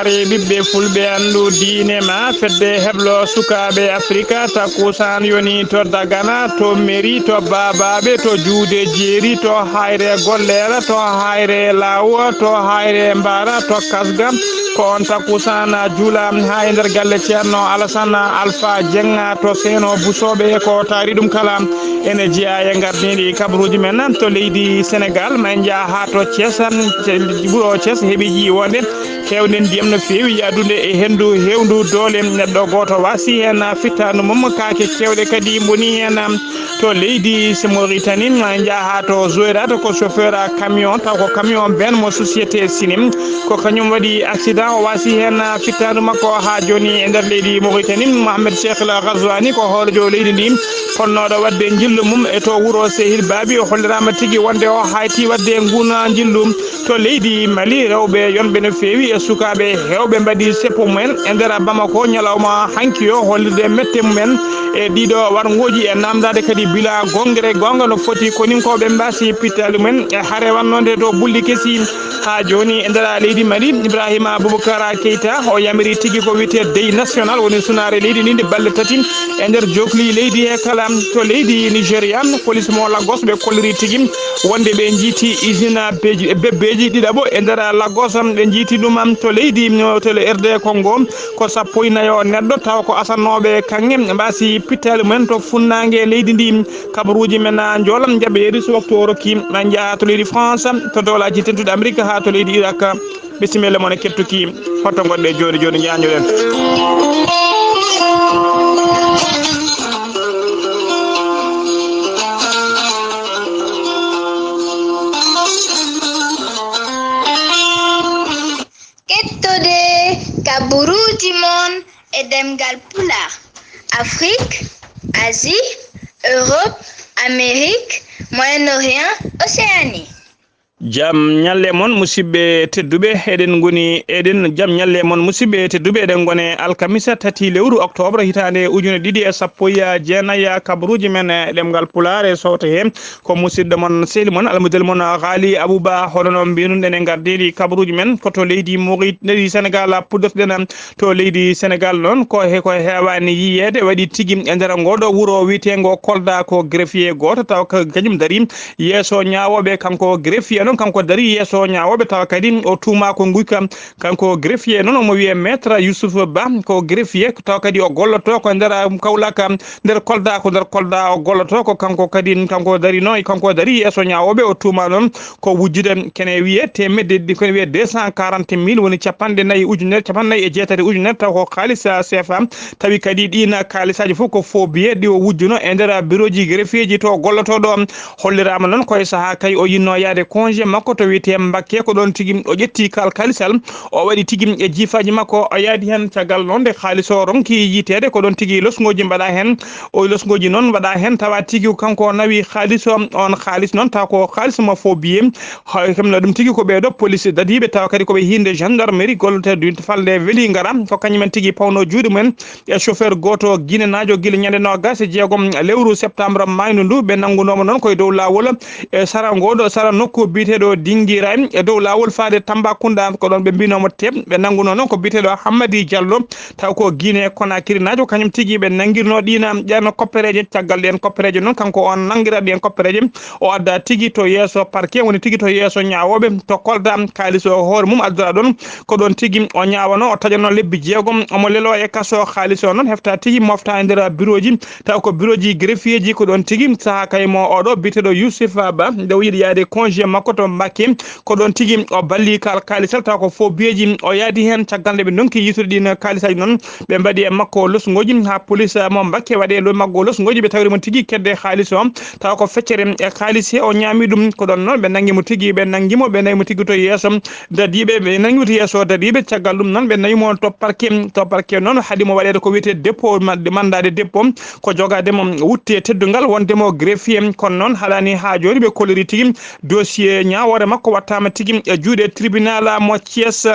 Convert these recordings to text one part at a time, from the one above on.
sare bibbe fulbe andu diine ma fedde heblo sukabe afrika takusan yoni to dagana to meri to bababe to juude jeeri to hayre gollera to hayre lawo to hayre mbara to kasgam ko on takusan jula ha nder galle Ceerno Alassane Alpha Jenga to seno busobe ko tari dum kala ene jiya e gardini kabruji men to leydi Sénégal ma ha to Thiès buro Thiès hebi ji wonde kewden ndiyam no fewi yadude e hendu hewndu dole neddo goto wasi hen fittanu mum kaake kewde kadi boni hen to leydi Mauritanie ma ha to Zoyrat ko chauffeur camion taw ko camion ben mo société Sinim ko kanyum wadi accident o wasi hen fittanu makko ha joni e nder leydi Mauritanie Mohamed Cheikh El Ghazouani ko horjo leydi ndi fonnodo wadde jillu mum e to wuro Sehil Babi o hollirama tigi wonde o hayti wadde nguna jillum to leydi Mali rewbe yonbe no fewi e sukabe hewbe mbadi seppo men e nder Bamako nyalawma hankiyo hollide mette mumen e dido warngoji e namdade kadi bila gongre gonga no foti konin ko be mbasi pitalu men e hare wannonde to bulli kesi ha joni e nder leydi Mali Ibrahima Boubacar Keita o yamiri tigi ko wiete dey national woni sunare leydi ndi balle tati e nder jokli leydi e kala to leydi Nigeria police mo Lagos be kolliri tigi wonde be jiti usine bebbeji didabo e nder Lagos be jiti dum to leydi to RD Congo ko sappo inayo neddo taw ko asanobe kange mbasi pital men to funnange leydi ndi kabruji men jolam jabe risu waktu oroki manja to leydi France to dolaji tentude America ha to leydi Iraq bisimilla mon kettuki hoto godde joni joni nyaanyolen Kaburuji mon e demgal pulaar Afrique, Asie, Europe, Amérique, Moyen-Orient, Océanie. jam nyalle mon musibbe teddube eden goni eden jam nyalle mon musibbe teddube eden gone alkamisa tati lewru octobre hitande ujune didi e sappo ya jeenaya kabruji men demgal pulare sawta he ko musidde mon sehli mon almudel mon Ghali Abouba hono mbinunde ne gardidi kabruji men ko to leydi Mauritanie Sénégal puddorden to leydi Sénégal non ko hewani yiyede wadi tigi e nder ngodo wuro witengo Kolda ko greffier goto taw ko kanyum dari yeso nyaawobe kanko greffier non kanko dari yeso nyaawobe taw kadi o tuma ko nguyka kanko greffier non mo wiye maître Youssouf Ba ko greffier taw kadi o golloto ko nder Kaulaka nder Kolda o golloto ko kanko kadi kanko dari no kanko dari yeso nyaawobe o tuma non ko wujjude kene wiye temedde ko wiye 240.000 woni capande nayi ujunere capande e jeetati ujunere taw ko khalisa CFA tawi kadi dina khalisaji fu ko fo biye di o wujjuno e nder bureauji greffier ji to golloto do hollirama non ko saha kay o yinno yaade congé makko to wiete Mbacké ko don tigi o jetti kalisal o wadi tigi e jifaji makko o yaadi hen tagal non de khaliso ronki yitede ko don tigi losngoji mbada hen o losngoji non mbada hen tawa tigi kanko nawi khaliso on khalis non taw ko khalis mo fo biye kamna dum tigi ko be do police dadibe taw kadi ko be hinde gendarmerie gollote du falde veli ngaram ko kanyumen tigi pawno juude men e chauffeur goto Guinée najo gil nyande no gas jeegom lewru septembre maynu ndu be nangunomo non koy dow lawol e sarangodo sara nokku bitedo dingira e dow lawol faade Tambacounda ko don be binomo tem be nanguno non ko bitedo Hamadi Diallo taw ko Guinée Conakry najo kanyum tigi be nangirno dina jarno koppereje tagal den koppereje non kanko on nangira den koppereje o adda tigi to yeso parquet woni tigi to yeso nyaawobe to Kolda khaliso hor mum adda don ko don tigi o nyaawano o tajano lebbi jeegom o mo lelo e kaso khaliso non hefta tigi mofta ndira bureauji taw ko bureauji greffier ji ko don tigi saha kay mo odo bitedo Youssouf Ba de yidi yaade congé makko to Mbacké ko don tigi o balli kalisal taw ko fo bieji o yaadi hen caggalde be donki yitude dina kalisaji non be mbadi e makko losngoji ha police mo Mbacké wade lo maggo losngoji be tawri mo tigi kedde khaliso taw ko feccere e khalisi o nyaami dum ko don non be nangi mo tigi be nangimo be nay mo tigi to yeso dadibe be nangi to yeso dadibe caggal dum non be nay mo to parquet non hadi mo wade ko wiete dépôt mandade dépôt ko jogade mo wutte teddungal wonde mo greffier kon non halani ha joni be kolori tigi dossier nyaawore makko wattama tigi e juude tribunal mo Thiès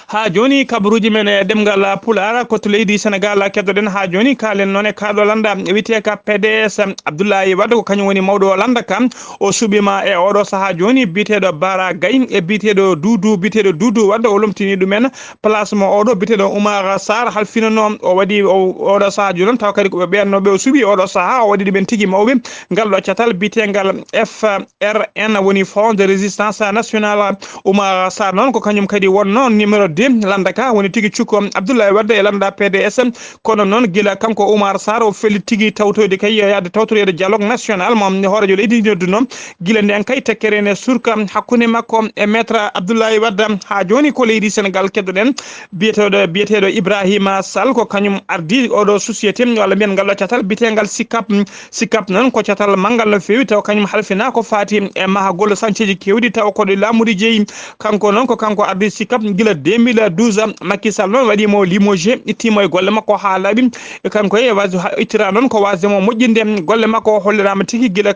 ha joni kabaruji men e demgal pulara ko to leydi Sénégal keddoɗen ha joni kalen noon e kaɗo landa wiyete ka PDS Abdoulaye Wade ko kañum woni mawɗo landa kam o suɓima e oɗo saaha joni biteɗo Bara Gaye e biteɗo Doudou Wade o lomtini ɗumen place mo oɗo biteɗo Oumar Sarr halfinano o waɗi oɗo saaha joni taw kadi koɓe ɓennoɓe o suuɓi oɗo saaha o waɗi ɗumen tigui mawɓe ngal ɗo catal bitegal FRN woni Front de Résistance Nationale Oumar Sarr noon ko kañum kadi wonno numéro 2 landaka woni tigui cukko Abdoulaye Wade e landa PDS kono noon gila kanko Oumar Sarr o feli tigui tawtoyde kay yadde tawtorede dialogue national mo hoorejo leydi nodduno gila nden kay tekkere ne surka hakkunde makko e maître Abdoulaye Wade ha joni ko leydi Sénégal keddoɗen biyeteɗo Ibrahima Sall ko kañum ardi oɗo société walla mbiyen ngal ɗo catal bitegal Sicap noon ko catal manggal no fewi taw kañum halfina ko fati e mahagol sanciji kewɗi taw koɗo lamudi jeeyi kanko noon ko kanko ardi Sicap gila 2012 Macky Sall noon waɗimo limogé ittimo e golle makko ha laaɓi kanko e ittira noon ko wasdemo moƴƴinde golle makko hollirama tigui guila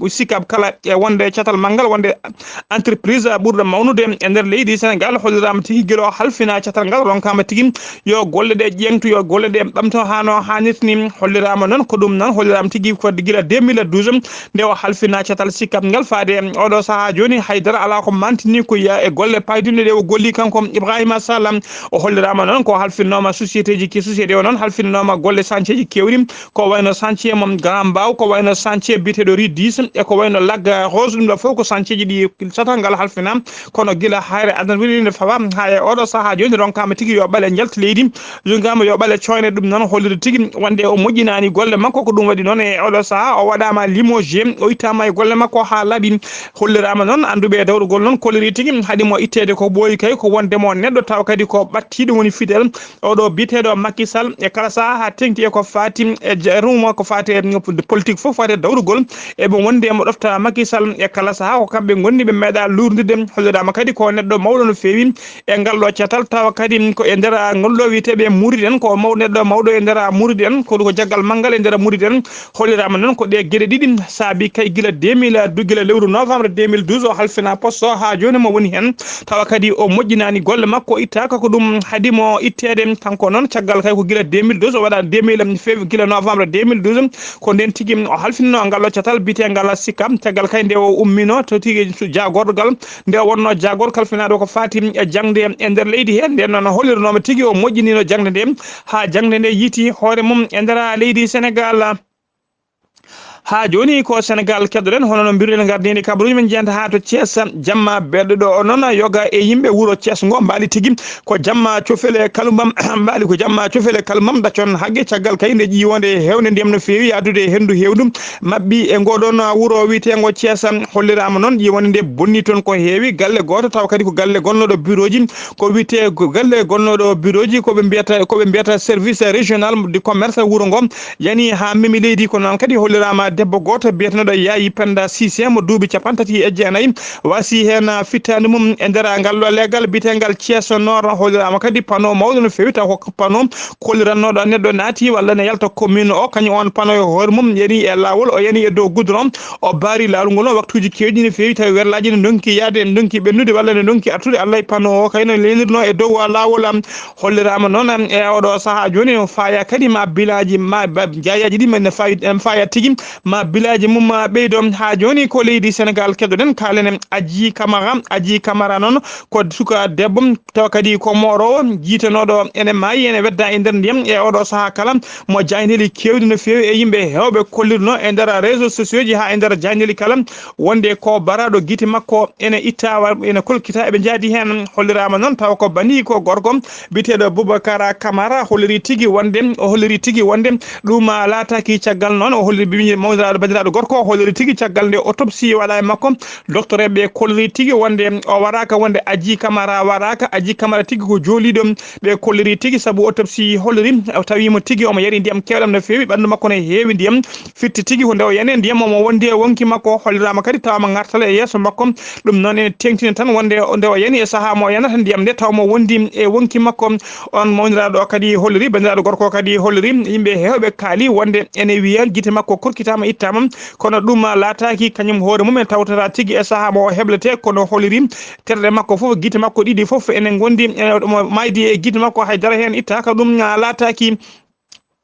Sicap kala e wonde catal manggal wonde entreprise ɓurɗo mawnude e nder leydi Sénégal hollirama tigui guila o halfina catal ngal ronkama tigui yo golle ɗe ƴengtu yo golle ɗe ɓamto hano hannirtini hollirama noon ko ɗum noon hollirama tigui ko guila 2012 nde o halfina catal Sicap ngal faade oɗo saaha joni haydara ala ko mantini ko yiya e golle paydude ɗe o golli kanko Ibrahima Sall o hollirama noon ko halfinnoma société o noon halfinnoma golle chantier ji kewɗi ko wayno chantier mom Grand Mbaw ko wayno chantier biteɗo Rue 10 e ko wayno Lagga Rose ɗum ɗo fof ko chantier ji ɗi catal ngal halfinam kono guila hayre adan wirinde fawa ha e oɗo saaha joni ronkama tigui yo ɓaale jalta leydi jogama yo ɓaale coyne ɗum noon holliri tigui wonde o moƴƴinani golle makko ko ɗum waɗi noon e oɗo saaha o waɗama limogé o ittama e golle makko ha laaɓi hollirama noon anduɓe e dawrugol noon kolliri tigui haɗimo ittede ko ɓooyi kay ko wondemo neɗɗo taw kadi ko ɓattiɗo woni fidèle oɗo biteɗo Macky Sall e kala saaha ha tengti e ko fati e rumo ko fati politique fof fati dawrugol eɓe wonde mo ɗofta Macky Sall e kala saaha ko kamɓe gonni ɓe meeɗa lurndirde hollirama kadi ko neɗɗo mawɗo no fewi e ngal ɗo catal tawa kadi ko e nder ngol ɗo wiyeteɓe Mouride en ko neɗɗo mawɗo e nder Mouride en ko jaggal manggal e nder Mouride en hollirama noon ko ɗe gueɗe ɗiɗi saabi kay guila 2012 guila lewru novembre 2012 o halfina poste o ha joni mo woni hen tawa kadi o moƴƴinani golle makko ittaka ko ɗum haadimo ittede kanko noon caggal kay ko guila 2012 o waɗa 2000 guila novembre 2012 ko nden tigui o halfinno ngal ɗo catal bitegal Sicap caggal kay nde o ummino to tigui jagorɗogal nde o wonno jagor kalfinaɗo ko fati e jangde e nder leydi he nden noon hollirnoma tigui o moƴƴinino jangde nde ha jangde nde yiiti hoore mum e nder leydi Sénégal ha joni ko Sénégal keddoɗen hono no mbiruɗen gardini kabaruji men jeyanta ha to Thiès jamma bedɗo o noon yoga e yimɓe wuuro Thiès ngo mbaali tigui ko jamma cofele kalumam mbaali ko jamma cofele kalumam daccon hagge caggal kay nde ƴiwonde hewde ndiyam no fewi yadude hendu hewdum mabɓi e ngoɗon wuuro wiyetego Thiès hollirama noon ƴiwonde nde bonni toon ko heewi galle goto taw kadi ko galle gonnoɗo bureau ji ko wiyete galle gonnoɗo bureau ji koɓe mbiyata service régional du commerce wuuro ngo yani ha memi leydi ko noon kadi hollirama debbo goto biyeteneɗo Yayi Penda Cissé mo duuɓi 34 wasi hen fittade mum e nder ngal ɗo leggal bitegal Thiès Nord hollirama kadi panneau mawɗo no fewi taw ko panneau kollirannoɗo neɗɗo naati walla ne yalta commune o kañum on panneau e hoore mum yani e lawol o yani e dow goudron o baari lawol ngol waktuji kewɗi no fewi tawi werlaji ne donki yaade ne donki ɓennude walla ne donki artude Allah e panneau o kayno lenirno e dow lawol hollirama noon e oɗo saaha joni faya kadi ma bilaji ma jayaji ɗi men faya tigui ma bilaji mum ɓeydo ha joni ko leydi Sénégal keddoɗen kalenen Adji Camara noon ko suka debbo taw kadi ko morowo jiitanoɗo ene maayi ene wedda e nder ndiyam e oɗo saaha kala mo jayneli kewdi no fewi e yimɓe hewɓe kollirno e nder réseaux sociaux ji ha e nder jayneli kala wonde ko baraɗo guite makko ene ittawa ene kolkita eɓe jaadi hen hollirama noon taw ko bani ko gorko biteɗo Boubacara Camara holliri tigui wonde ɗum laataki caggal noon o holliri bimi mawdiraɗo bandiraɗo gorko o holliri tigui caggal nde autopsie waɗa e makko docteur ɓe kolliri tigui wonde o waraka wonde Adji Camara waraka Adji Camara tigui ko joliɗo ɓe kolliri tigui saabu autopsie holliri tawimo tigui omo yari ndiyam kewɗam no fewi ɓandu makko ne heewi ndiyam fitti tigui hunde o yani ndiyam omo wondi e wonki makko hollirama kadi tawama gartala e yesso makko ɗum noon ene tengtini tan wonde nde o yani e saaha mo yanata ndiyam nde tawmo wondi e wonki makko on mawniraɗo kadi holliri bandiraɗo gorko kadi holliri yimɓe hewɓe kaali wonde ene wiya guite makko korkitama ittama kono ɗum laataki kañum hoore mum en tawtata tigi e saaha mo heblete kono holiri terɗe makko fof guite makko ɗiɗi fof enen gondi mo maydi e guite makko haydara hen ittaka ɗum laataki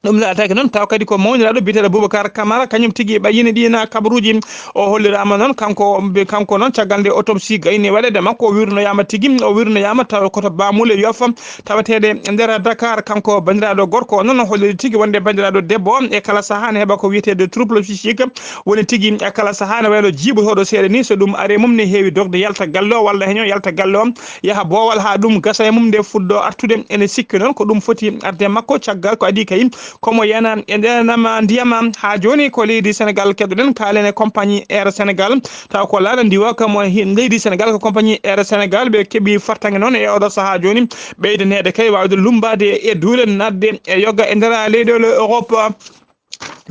ɗum laataki noon taw kadi ko mawniraɗo biyeteɗo Boubacar Camara kañum tigui ɓayini ɗina kabaruji o hollirama noon kanko noon caggal nde autopsie gayni waɗede makko o wirnoyama tigui o wirnoyama taw koto bamule yofa tawateɗe nder Dakar kanko bandiraɗo gorko noon holliri tigui wonde bandiraɗo debbo e kala saaha ne heeɓa ko wiyetede trouble psychique woni tigui e kala saaha ne wayno jiibotoɗo seeɗa ni so ɗum ari mum ne heewi dogde yalta galle o walla heño yalta galle o yaaha boowal ha ɗum gasa e mum nde fuɗɗo artude ene sikki noon ko ɗum foti arde makko caggal ko adi kay komo yana e ndenama ndiyama ha joni ko leydi Sénégal keddoɗen kalene compagnie Air Sénégal taw ko laala ndiwa kamo leydi Sénégal ko compagnie Air Sénégal ɓe keeɓi fartange noon e oɗo saaha joni ɓeydanede kay wawde lumbade e duule nadde e yogga e nder leyɗele Europe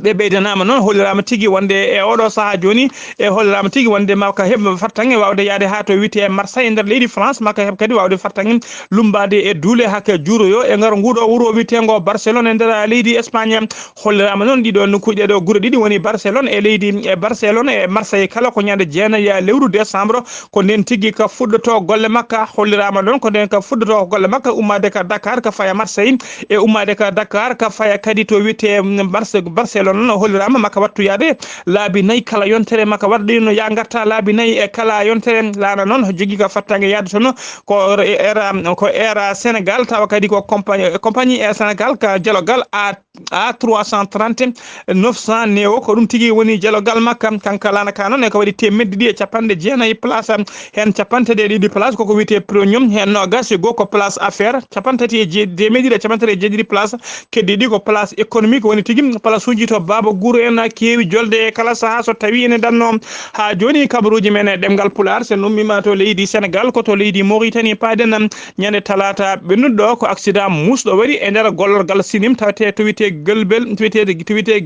ɓe ɓeydanama noon hollirama tigui wonde e oɗo saaha joni e hollirama tigui wonde maka heɓ fartange wawde yaade ha to wiyete Marseille nder leydi France maka heɓ kadi wawde fartange lumbade e duule hakke juuroyo e ngar nguɗo wuuro wiyetego Barcelone e nder leydi Espagne hollirama noon ɗiɗo nokkuji ɗeɗo guure ɗiɗi woni Barcelone e leydi e Barcelone e Marseille kala ko ñande jeenaya lewru décembre ko nden tigui ka fuɗɗoto golle makka hollirama noon ko nden ka fuɗɗoto golle makka ummade ka Dakar ka faya Marseille e ummade ka Dakar ka faya kadi to wiyete Barcelone noon hollirama makka wattu yaade laabi nayyi kala yontere makka waɗɗino ya garta laabi nayyi e kala yontere laana noon jogui ka fattangue yaade toon ko Air Sénégal tawa kadi ko compagnie Air Sénégal ka dialogal a 330 900 neo ko ɗum tigui woni dialogal makka kanka laana ka noon e ko waɗi temedde ɗiɗi e capanɗe jeenayyi place hen capantati ɗiɗi place koko wiyete premium hen nogas e goho ko place affaire capantati e temedde ɗiɗi e capantati e jeeɗiɗi place keddi ɗi ko place économique woni tigui place uji to Baba Gouro en keewi jolde e kala saaha so tawi ene danno ha joni kabaruji men e ɗemgal Pulaar sen ummima to leydi Sénégal ko to leydi Mauritanie paaden ñande talata ɓennuɗo ko accident musɗo waɗi e nder gollorgal sinim tawete to wiyete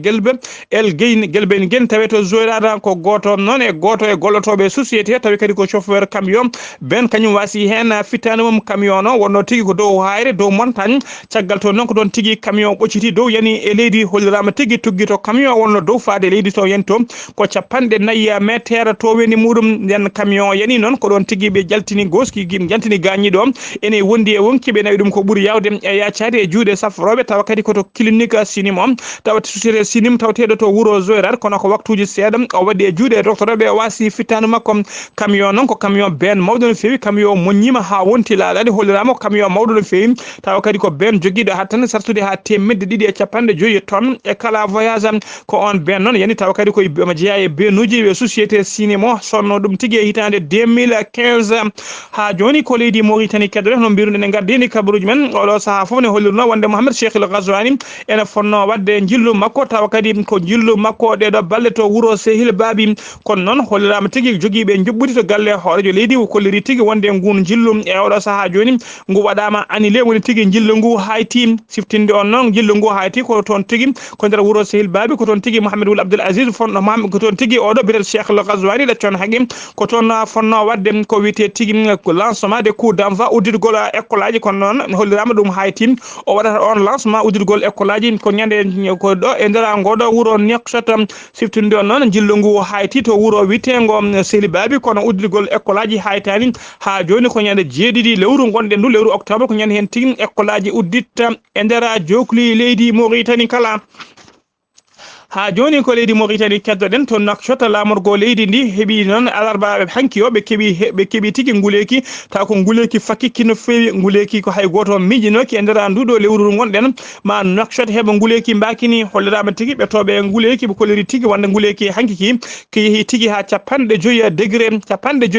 gelbel el geyni gelben gen tawi to joyrada ko goto noon e goto e gollotoɓe société tawi kadi ko chauffeur camion ben kañum wasi hen fittani mum camion o wonno tigui ko dow hayre dow montagne caggal to noon ko ɗon tigui camion ɓocciti dow yani e leydi hollirama tigui tugui to camion wonno dow faade leydi to yento ko capanɗe nayyi métre to weni muɗum nden camion yani noon ko ɗon tigui ɓe jaltini goski jaltini gañiɗo ene wondi e wonkiɓe nawi ɗum ko ɓuuri yawde e yaccade e juuɗe safroɓe tawa kadi koto clinique sinim o tawa société sinim tawteɗo to wuuro Zoyrat kono ko waktuji seeɗa o waɗi e juuɗe docteur ɓe wasi fittanu makko camion noon ko camion ben mawɗo no fewi camion moññima ha wonti laaɗade hollirama ko camion mawɗo no fewi tawa kadi ko ben joguiɗo ha tan sartude ha temedde ɗiɗi e capanɗe joyyi tonnes e kala voyage ko on ben noon yani tawa kadi koye jeeya e benuji ɓe société sinimo sonno ɗum tigui e hitande 2015 ha joni ko leydi Mauritanie keddoɗen no mbiruɗen e gardini kabaruji men oɗo saaha foof ne hollirno wonde Mouhamed Cheikh El Ghazouani ene fonno wadde jillu makko tawa kadi ko jillu makko ɗeɗo balle to wuuro Sehil Babi kono noon hollirama tigui joguiɓe juɓɓudi to galle horejo leydi kolliri tigui wonde ngun jillu e oɗo saaha joni ngu waɗama annulé woni tigui jillu ngu hayti siftinde on noon jillu ngu hayti ko toon tigui ko nder wuuro Sehil Babi ko toon tigui Mouhamed Ould Abdoul Aziz fonno ko toon tigui oɗo biret Cheikh El Ghazouani ɗaccon haaqui ko toon fonno wadde ko wiyete tigui lancement des cours d'envoi uddirgol école aji kono noon hollirama ɗum hayti o waɗata on lancement uddirgol école aji ko ñande ko ɗo e nder ngoɗo wuuro Nouakchott siftinde on noon jillu ngu hayti to wuuro witego Sehil Babi kono uddirgol école aji haytani ha joni ko ñande jeeɗiɗi lewru gonɗen ndu lewru octobre ko ñande hen tigui école aji udditta e nder jokli leydi Mauritanie kala ha joni ko leydi Mauritanie keddoɗen to Nouakchott lamorgo leydi ndi heeɓi noon alarba hanki o ɓe keeɓi tigui nguleki taw ko nguleki fakiki no fewi nguleki ko hay goto miijinoki e nder nduɗo lewru gonɗen ma Nouakchott heeɓa nguleki mbakini hollirama tigui ɓe toɓe nguleki ɓe kolliri tigui wonde nguleki hanki ko yeehi tigui ha capanɗe joyyi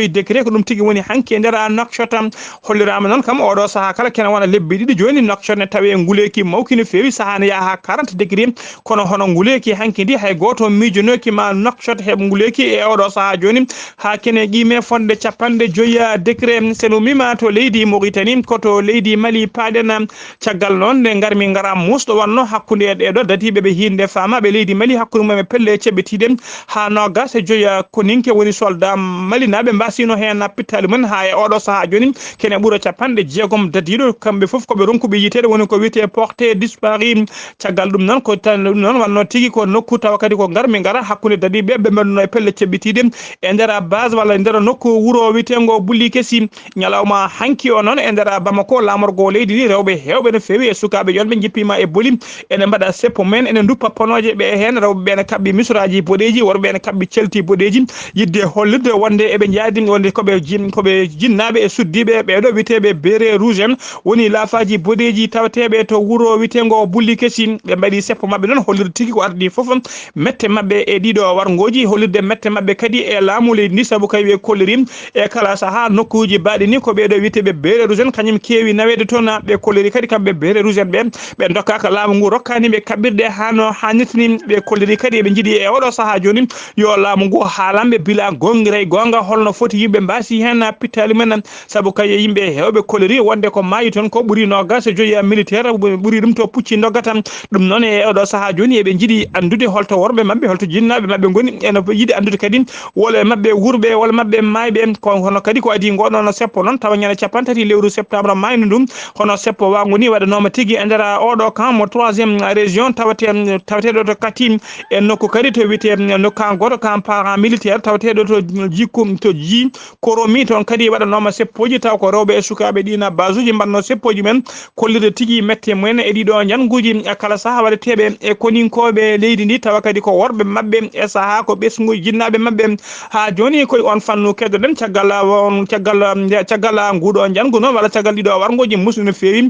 degré ko ɗum tigui woni hanki e nder Nouakchott hollirama noon kam oɗo saaha kala kene wona lebbi ɗiɗi joni Nouakchott ne tawi nguleki mawki no fewi saaha ne yaha ha 40 degré kono hono nguleki hanki ndi hay goto miijonoki ma Nouakchott heɓa nguleki e oɗo saaha joni ha kene qime fonde capanɗe joyyi décret sen ummima to leydi Mauritanie koto leydi Mali paaɗen caggal noon nde garmi ngara musɗo wanno hakkude e ɗeɗo datiɓe ɓe hinde famaɓe leydi Mali hakkude mumen pelle ceɓetide ha nogas e joyyi koninke woni soldat Mali naɓe mbasino hen pittali mumen ha e oɗo saaha joni kene ɓuura capanɗe jeegom dadiɗo kamɓe foof koɓe ronkuɓe yitede woni ko wiyete porté disparu caggal ɗum noon ko tan ɗum noon wanno tigui ko nokku tawa kadi ko garmi ngara hakkunde dadiɓe ɓe mbanduno e pelle ceɓɓitide e nder base walla e nder nokku wuro witengo bulli kesi ñalawma hanki o noon e nder Bamako lamorgo leydi ndi rewɓe hewɓe no fewi e sukaɓe yonɓe jippima e boli ene mbaɗa seppo men ene duppa ponoje ɓe hen rewɓe ɓe ne kaɓɓi misuraji boɗeji worɓe ne kaɓɓi celti boɗeji yidde hollirde wonde eɓe jaadi wonde koɓe jinnaɓe e suddiɓe ɓeɗo witeɓe béré rouge en woni laafaji boɗeji tawateɓe to wuro witengo bulli kesi ɓe mbaɗi seppo mabɓe noon hollirde tigui ko ardi foof mette mabɓe e ɗiɗo wargoji hollirde mette mabɓe kadi e laamu leydi ndi saabu kay wi kolleri e kala saaha nokkuji baɗi ni ko ɓeɗo witeɓe béré rouge en kañum keewi nawede toon ɓe kolleri kadi kamɓe béré rouge en ɓe dokkaka laamu ngu rokkani ɓe kaɓɓirɗe hano hannirtini ɓe kolleri kadi eɓe jiiɗi e oɗo saaha joni yo laamu ngu haalanɓe bila gongiray gonga holno foti yimɓe mbasi hen pittali men saabu kay yimɓe hewɓe kolleri wonde ko maayi toon ko ɓuuri nogas e joyi militaire ɓuuri ɗum to pucci doggata ɗum noon e oɗo saaha joni eɓe jiiɗi andude holto worɓe mabɓe holto jinnaɓe mabɓe goni ene yiiɗi andude kadi wole mabɓe wurɓe walla mabɓe mayɓe ko hono kadi ko adi ngoɗon seppo noon tawa ñande capantati lewru septembre mayno ɗum hono seppo wangu ni waɗanoma tigui e nder oɗo camp mo 3e région tawateɗo to Kati e nokku kadi to wiyete nokka goto camp paramilitaire tawateɗo to jikkum to ji koromi toon kadi waɗanoma seppoji taw ko rewɓe e sukaɓe ɗina base uji mbanno seppoji men kollirde tigui mette mumen e ɗiɗo janguji kala saaha waɗeteɓe e koninkoɓe leydi ndi tawa kadi ko worɓe mabɓe e saaha ko ɓesguji jinnaɓe mabɓe ha joni koye on fannu keddoɗen caggal nguɗo jangu noon walla caggal ɗiɗo wargoji musɗi no fewi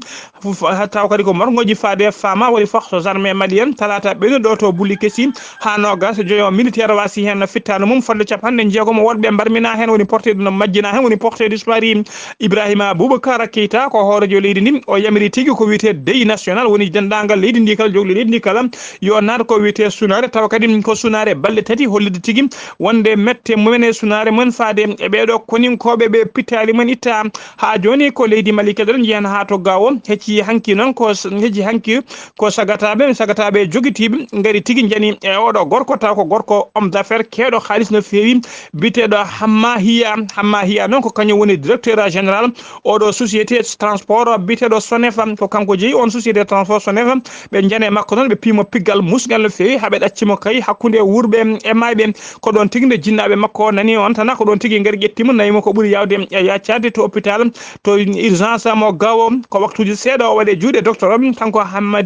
taw kadi ko wargoji faade fama woni forces armées malienne talata ɓennuɗo to bulli kesi ha nogas joyo militaire wasi hen fittano mum fodde capanɗe jeegomo wonɓe mbarmina hen woni porté no majjina hen woni porté disparu Ibrahima Boubacar Keita ko hoorejo leydi ndi o yamiri tigui ko wiyete deuil national woni dendagal leydi ndi kala jogli leydi ndi kala yo naat ko wiyete sunare tawa kadi ko sunare balɗe tati hollirde tigui wonde mette mumen e sunare mumen faade e ɓeɗo koninkoɓe ɓe pittali mumen itta ha joni ko leydi Mali kedoɗen jiihen ha to gawo hecci hanki noon ko hecci hanki ko sagataɓe joguitiɓe gaari tigui jani e oɗo gorko taw ko gorko homme d'affaires keeɗo haalis no fewi biteɗo Hamma Hiya noon ko kañum woni directeur général oɗo société transport biteɗo Sonef ko kanko jeeyi on société transport Sonef ɓe jane makko noon ɓe piimo piggal musgal no fewi haaɓe ɗaccimo kay hakkude wurɓe e mayɓe ko ɗon tigui nde jinnaɓe makko nani on tan ko ɗon tigui gaari ƴettimo nayimo ko ɓuuri yawde e yaccade to hôpital to urgence mo gawo ko waktuji seeɗa o waɗe juuɗe docteur o kanko Hamma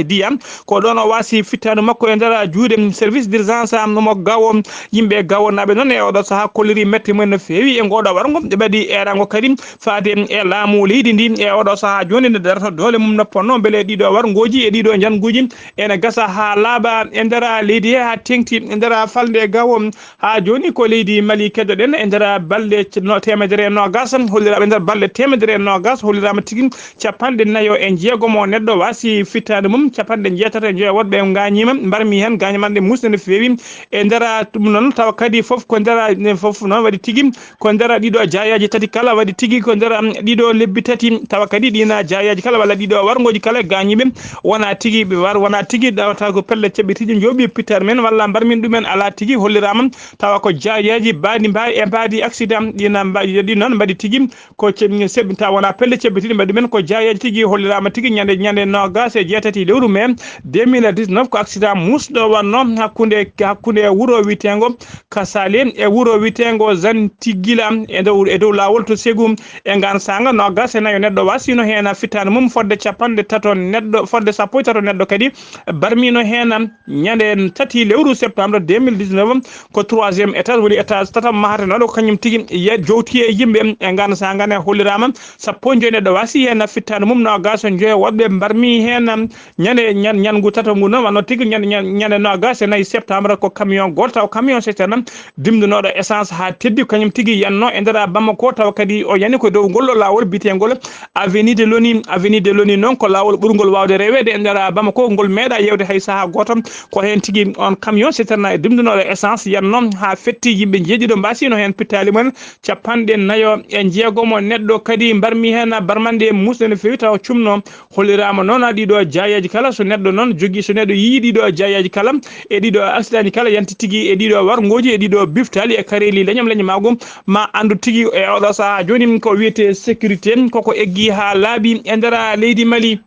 Diya ko ɗon o wasi fittanu makko e nder juuɗe service d' urgence mo gawo yimɓe gawo naɓe noon e oɗo saaha kolliri mette mumen no fewi e ngoɗo wargo ɓe mbaɗi erango kadi faade e laamu leydi ndi e oɗo saaha joni nde darata dole mum no ponno beele ɗiɗo wargoji e ɗiɗo janguji ene gasa ha laaɓa e nder leydi he ha tengti e nder falde gawo ha joni ko leydi Mali keddoɗen e nder balɗe temedere nogas holliraɓe nder balɗe temedere nogas hollirama tigui capanɗe nayo e jeegomo neɗɗo wasi fittade mum capanɗe jeetati e joyi woɗɓe gañima mbarmi hen gañamanɗe musde no fewi e nder ɗum noon tawa kadi foof ko nder foof noon waɗi tigui ko nder ɗiɗo jayaji tati kala waɗi tigui ko nder ɗiɗo lebbi tati tawa kadi ɗina jayaji kala walla ɗiɗo wargoji kala gañiɓe wona tigui wona tigui tawa ko pelle ceɓɓitiɗi jooɓi pittare men walla mbarmin ɗumen ala tigui hollirama tawa ko jayaji mbadi accident ɗi noon mbaɗi tigui ko seɓɓi tawa wona pelle ceɓɓitiɗi mbaɗi ɗumen ko jayaji tigui hollirama tigui ñande nogas e jeetati lewru mai 2019 ko accident musɗo wanno hakkude wuro witengo Kasale e wuro witengo Zantigila e dow lawol to Ségou e ngan sanga nogas e nayo neɗɗo wasino hen fittano mum fodde capanɗe tato neɗɗo fodde sappo e tato neɗɗo kadi barmino hen ñande tati lewru septembre 2019 ko 3e étage woni étage tatam mahata noɗo ko kañum tigui jowti e yimɓe e ngan sanga ne hollirama sappo e joyi neɗɗo wasi hen fittano mum nogas e joyi woɗɓe barmi hen ñangu tato ngu noon wanno tigui ñande nogas e nayyi septembre ko camion goto taw camion citerne dimdunoɗo essence ha teddi kañum tigui yanno e nder Bamako taw kadi o yani ko dow ngol lawol bitengol avenue de Loni noon ko lawol ɓurgol wawde rewede e nder Bamako ngol meeɗa yewde hay saaha goto ko hen tigui on camion citerne dimdunoɗo essence yanno ha fetti yimɓe jeeɗiɗo mbasino hen pittali mumen capanɗe nayo e jeegomo neɗɗo kadi mbarmi hen barmande musde no fewi taw cumno hollirama noon ɗiɗo jayaji kala so neɗɗo noon jogui so neɗɗo yi ɗiɗo jayaji kala e ɗiɗo accident ji kala yanti tigui e ɗiɗo wargoji e ɗiɗo biftali e kareli leñam magum ma andu tigui e oɗo saaha joni ko wiyete sécurité koko eggi ha laaɓi e nder leydi Mali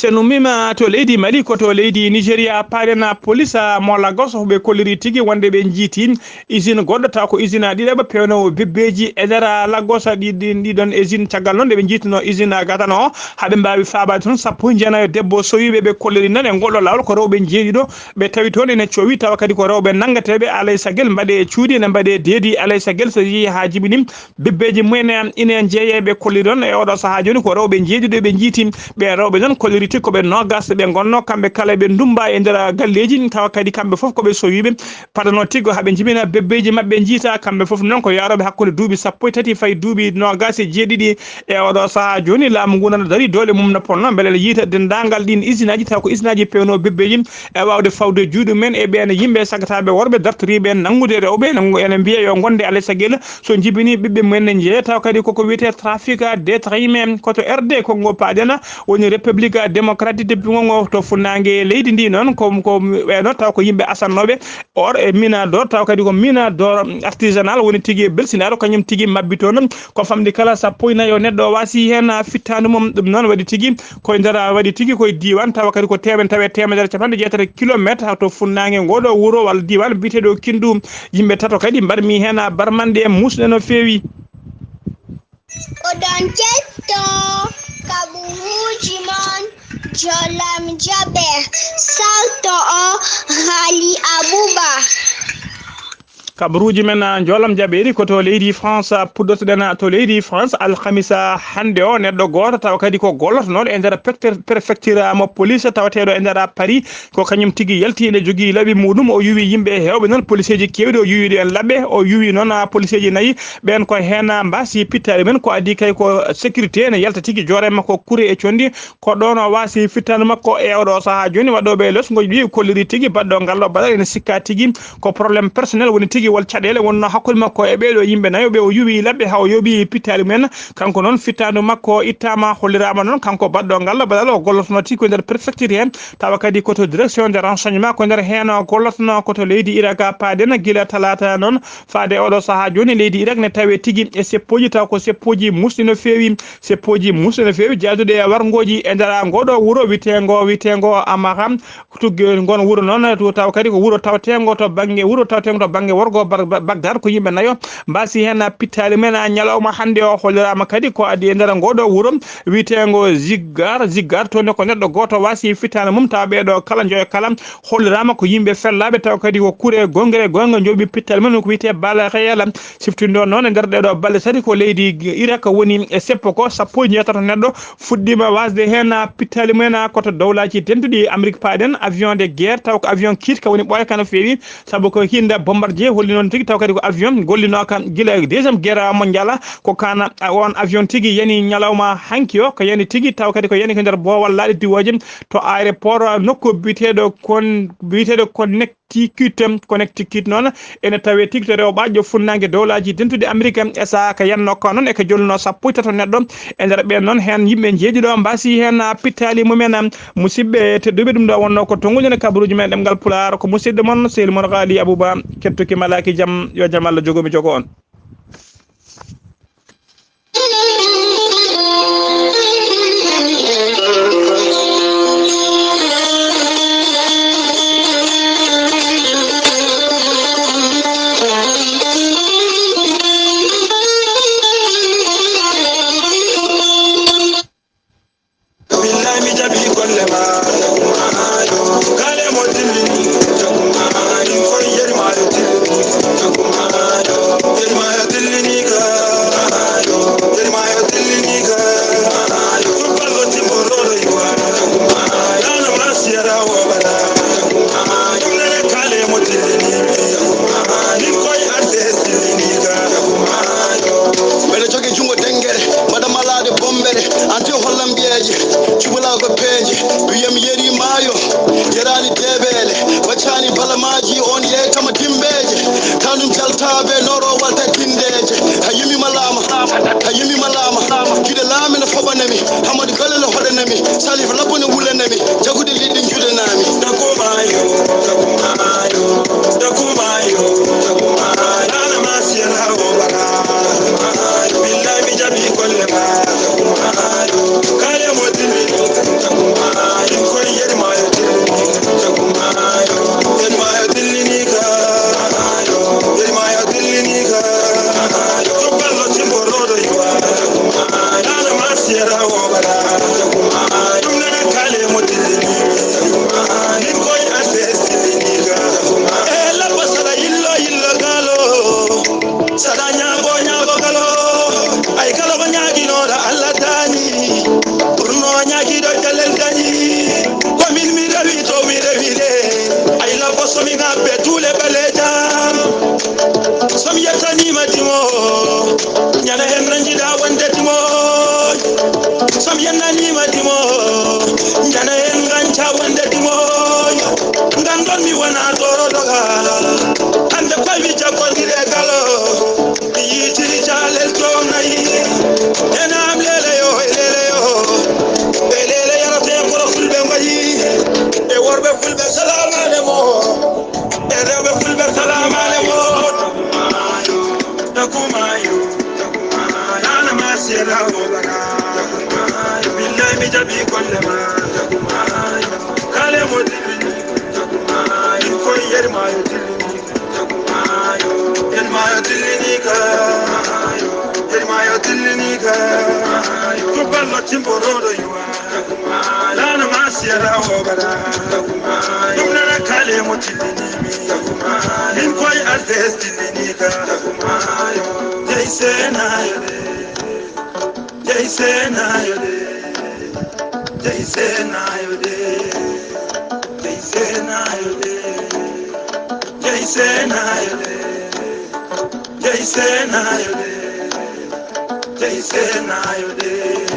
seno mima to leydi Mali ko to leydi Nigeria parena police mo Lagos be kolliri tigi wonde be jiiti usine goddo ta ko usine ɗiɗaɓa pewno bebbeji e nder Lagos ɗiɗon usine caggal noon ɓe jiitino usine gatano haɓe mbawi faabade toon sappo jeenayo debbo sowiɓe ɓe kolliri nan e ngolɗo lawol ko rewɓe jeeɗiɗo ɓe tawi toon ene cowi tawa kadi ko rewɓe nangateɓe alay sagel mbaɗe cuuɗi ne mbaɗe deedi alay sagel so yeehi ha jibini bebbeji mumen ine jeeye ɓe kolliri ɗon e oɗo saaha joni ko rewɓe jeeɗiɗo ɓe jiiti ɓe rewɓe noon kolliri tigui koɓe nogas ɓe gonno kamɓe kala ɓe ndumba e nder galleji tawa kadi kamɓe foof koɓe sowiɓe padano tiggo haaɓe jibina bebbeji mabɓe jiita kamɓe foof noon ko yaroɓe hakkude duuɓi 13 fayi duuɓi nogas e jeeɗiɗi e oɗo saaha joni laamu ngu nana dari dole mum no ponno beele yiita dendagal ɗin usine aji taw ko usine aji pewno bebbeji e wawde fawde juuɗe men e ɓen yimɓe sagataɓe worɓe dartoriɓe nangude rewɓe ene mbiya yo gonde alay saguel so jibini ɓiɓɓe mumen ne jeeya taw kadi koko wiyete trafic détraiment koto RD Congo paɗena woni république démocratique de Congo to funnague leydi ndi noon ko ɓeɗo taw ko yimɓe asannoɓe or e mina d'or taw kadi ko mina d'or artisanal woni tigui belsinaro kañum tigui mabbito noon ko famdi kala sappo e nayo neɗɗo wasi hen fittadu mum ɗum noon waɗi tigui koye nder waɗi tigui koye diwan tawa kadi ko tawe temedere capanɗe jeetati kilométre to funnague ngoɗo wuuro walla diwan biteɗo Kindu yimɓe tato kadi mbarmi hen barmande musɗe no fewi oɗon ketto kaɓuruji mon jolam jaɓe salto o haali Abouba kabaruji men jolam jaɓeɗi koto leydi France puɗɗotoɗen to leydi France alhamisa hande o neɗɗo goto tawa kadi ko golloto noon e nder préfecture mo police tawateɗo e nder Paris ko kañum tigui yalti ene jogui laaɓi muɗum o yuwi yimɓe hewɓe noon police ji kewɗi o yuwiɗo en labɓe o yuwi noon police ji nayyi ɓen ko hen mbasi pittade men ko addi kay ko sécurité ne yalta tigui joore makko Kouré e Condi ko ɗon o wasi fittade makko e oɗo saaha joni waɗoɓe lesgoji ɗi kolliri tigui baɗɗo ngallo baɗal ene sikka tigui ko probléme personnel woni tigui wal caɗele wonno hakkude makko e ɓeɗo yimɓe nayo ɓe o yuwi labɓe ha o yooɓi pittali men kanko noon fittadu makko ittama hollirama noon kanko baɗɗo ngallo baɗal o gollotono tigui nder préfecture hen tawa kadi koto direction de renseignement ko nder hen gollotono koto leydi Irak paadena guila talata noon faade oɗo saaha joni leydi Irak ne tawe tigui e seppoji taw ko seppoji musɗi no fewi jaadude e wargoji e nder ngoɗo wuuro witego Amaham tugge gon wuuro noon to taw kadi ko wuuro tawtego to banggue worgo Bagdad ko yimɓe nayo mbasi hen pittali men ñalawma hande o hollirama kadi ko adi e nder ngoɗo wuuro witego Ziggar toon ko neɗɗo goto wasi fittane mum tawa ɓeɗo kala joyo kala hollirama ko yimɓe fellaɓe taw kadi ko Kouré gonga jooɓi pittali men ko wiyete bala reyala siftinde noon e nder ɗeɗo balɗe tati ko leydi Irak woni e seppo ko sappo e jeetato neɗɗo fuɗɗima wasde hen pittali men koto dowlaji tenduɗi Amérique paɗen avion de guerre taw ko avion kit ka woni ɓoyka no fewi saabu ko hinde bombardier holli noon tigui taw kadi ko avion gollino kam guila deuxiéme guerre mondial ko kana on avion tigui yani ñalawma hanki o ko yani tigui taw kadi ko yani ko nder boowal laaɗe diwoji to aéroport nokku biteɗo Connecticut noon ene tawe tigui to rewɓajo funnague dowlaji dentude Amérique e saaha ka yanno ko noon e ko jolluno sappo e tato neɗɗo e nder ɓen noon hen yimɓe jeeɗiɗo mbasi hen pittali mumen musidɓe tedduɓe ɗum ɗo wonno ko tonguƴene kabaruji men ɗemgal Pulaar ko musidɗo moon Seydou Mor Ghali Abouba kettuki malaki jaam yo jaam Allah jogomi jogo on Kale ga ko ballo timborodo yuwa lana masiara hobara dumna kale mutini mi in koy aldestini ga jaysena yode jaysena yode jaysena yode jaysena yode jaysena yode jaysena yode jaysena yode